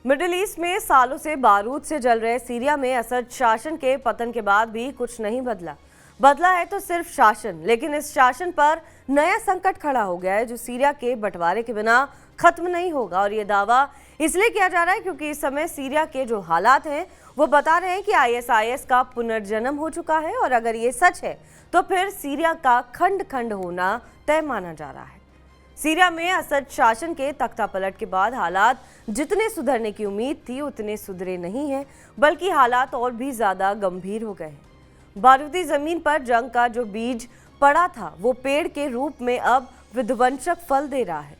Middle east में सालों से बारूद से जल रहे सीरिया में असद शासन के पतन के बाद भी कुछ नहीं बदला है तो सिर्फ शासन। लेकिन इस शासन पर नया संकट खड़ा हो गया है जो सीरिया के बंटवारे के बिना खत्म नहीं होगा। और ये दावा इसलिए किया जा रहा है क्योंकि इस समय सीरिया के जो हालात हैं वो बता रहे हैं कि आईएसआईएस का पुनर्जन्म हो चुका है। और अगर ये सच है तो फिर सीरिया का खंड खंड होना तय माना जा रहा है। सीरिया में असद शासन के तख्तापलट के बाद हालात जितने सुधरने की उम्मीद थी उतने सुधरे नहीं हैं, बल्कि हालात और भी ज्यादा गंभीर हो गए हैं। बारूदी जमीन पर जंग का जो बीज पड़ा था वो पेड़ के रूप में अब विध्वंसक फल दे रहा है।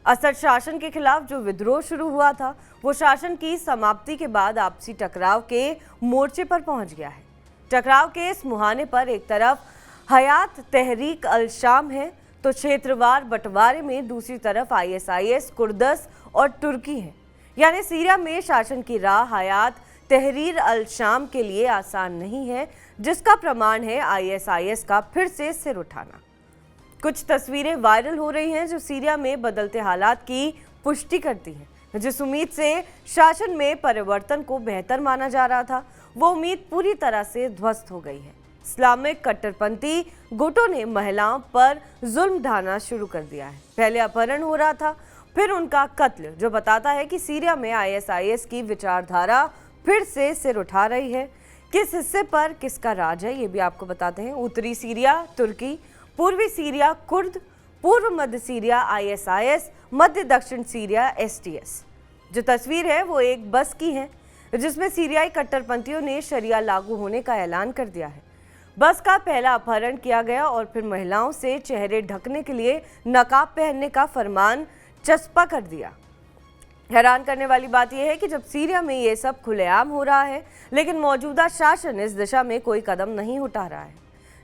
असद शासन के खिलाफ जो विद्रोह शुरू हुआ था वो शासन की समाप्ति के बाद आपसी टकराव के मोर्चे पर पहुंच गया है। टकराव के इस मुहाने पर एक तरफ हयात तहरीक अल शाम है तो क्षेत्रवार बंटवारे में दूसरी तरफ आईएसआईएस, कुर्दस और तुर्की है। यानी सीरिया में शासन की राह हयात तहरीर अल शाम के लिए आसान नहीं है, जिसका प्रमाण है आईएसआईएस का फिर से सिर उठाना। कुछ तस्वीरें वायरल हो रही हैं जो सीरिया में बदलते हालात की पुष्टि करती हैं। जिस उम्मीद से शासन में परिवर्तन को बेहतर माना जा रहा था वो उम्मीद पूरी तरह से ध्वस्त हो गई है। इस्लामिक कट्टरपंथी गुटों ने महिलाओं पर जुल्म ढाना शुरू कर दिया है। पहले अपहरण हो रहा था, फिर उनका कत्ल, जो बताता है कि सीरिया में आईएसआईएस की विचारधारा फिर से सिर उठा रही है। किस हिस्से पर किसका राज है ये भी आपको बताते हैं। उत्तरी सीरिया तुर्की, पूर्वी सीरिया कुर्द, पूर्व मध्य सीरिया आईएसआईएस, मध्य दक्षिण सीरिया एसटीएस। जो तस्वीर है वो एक बस की है जिसमें सीरियाई कट्टरपंथियों ने शरिया लागू होने का ऐलान कर दिया है। बस का पहला अपहरण किया गया और फिर महिलाओं से चेहरे ढकने के लिए नकाब पहनने का फरमान चस्पा कर दिया। हैरान करने वाली बात यह है कि जब सीरिया में ये सब खुलेआम हो रहा है लेकिन मौजूदा शासन इस दिशा में कोई कदम नहीं उठा रहा है,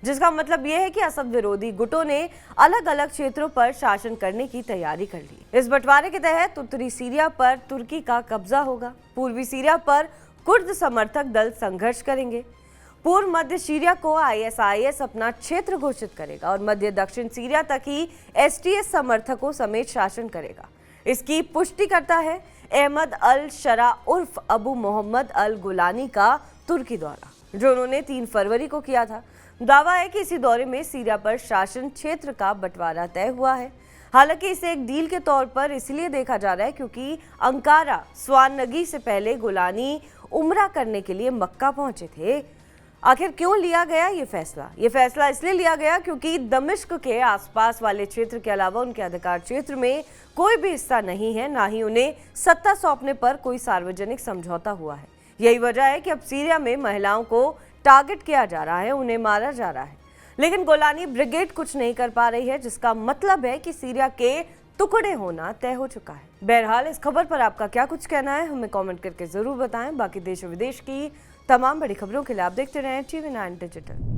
जिसका मतलब यह है कि असद विरोधी गुटों ने अलग अलग क्षेत्रों पर शासन करने की तैयारी कर ली। इस बंटवारे के तहत उत्तरी सीरिया पर तुर्की का कब्जा होगा, पूर्वी सीरिया पर कुर्द समर्थक दल संघर्ष करेंगे, पूर्व मध्य सीरिया को आईएसआईएस अपना क्षेत्र घोषित करेगा और मध्य दक्षिण सीरिया तक ही एसटीएस समर्थकों समेत शासन करेगा। इसकी पुष्टि करता है अहमद अल शरा उर्फ अबू मोहम्मद अल गुलानी का तुर्की दौरा, जो उन्होंने 3 फरवरी को किया था। दावा है कि इसी दौरे में सीरिया पर शासन क्षेत्र का बंटवारा तय हुआ है। हालांकि इसे एक डील के तौर पर इसलिए देखा जा रहा है क्योंकि अंकारा स्वानगी से पहले गुलानी उम्रा करने के लिए मक्का पहुंचे थे। आखिर क्यों लिया गया ये फैसला इसलिए लिया गया क्योंकि दमिश्क के आसपास वाले क्षेत्र के अलावा उनके अधिकार क्षेत्र में कोई भी हिस्सा नहीं है, ना ही उन्हें सत्ता सौंपने पर कोई सार्वजनिक समझौता हुआ है। यही वजह है कि अब सीरिया में महिलाओं को टारगेट किया जा रहा है, उन्हें मारा जा रहा है। लेकिन गोलानी ब्रिगेड कुछ नहीं कर पा रही है, जिसका मतलब है कि सीरिया के टुकड़े होना तय हो चुका है। बहरहाल इस खबर पर आपका क्या कुछ कहना है हमें कमेंट करके जरूर बताएं। बाकी देश और विदेश की तमाम बड़ी खबरों के लिए आप देखते रहें TV9 डिजिटल।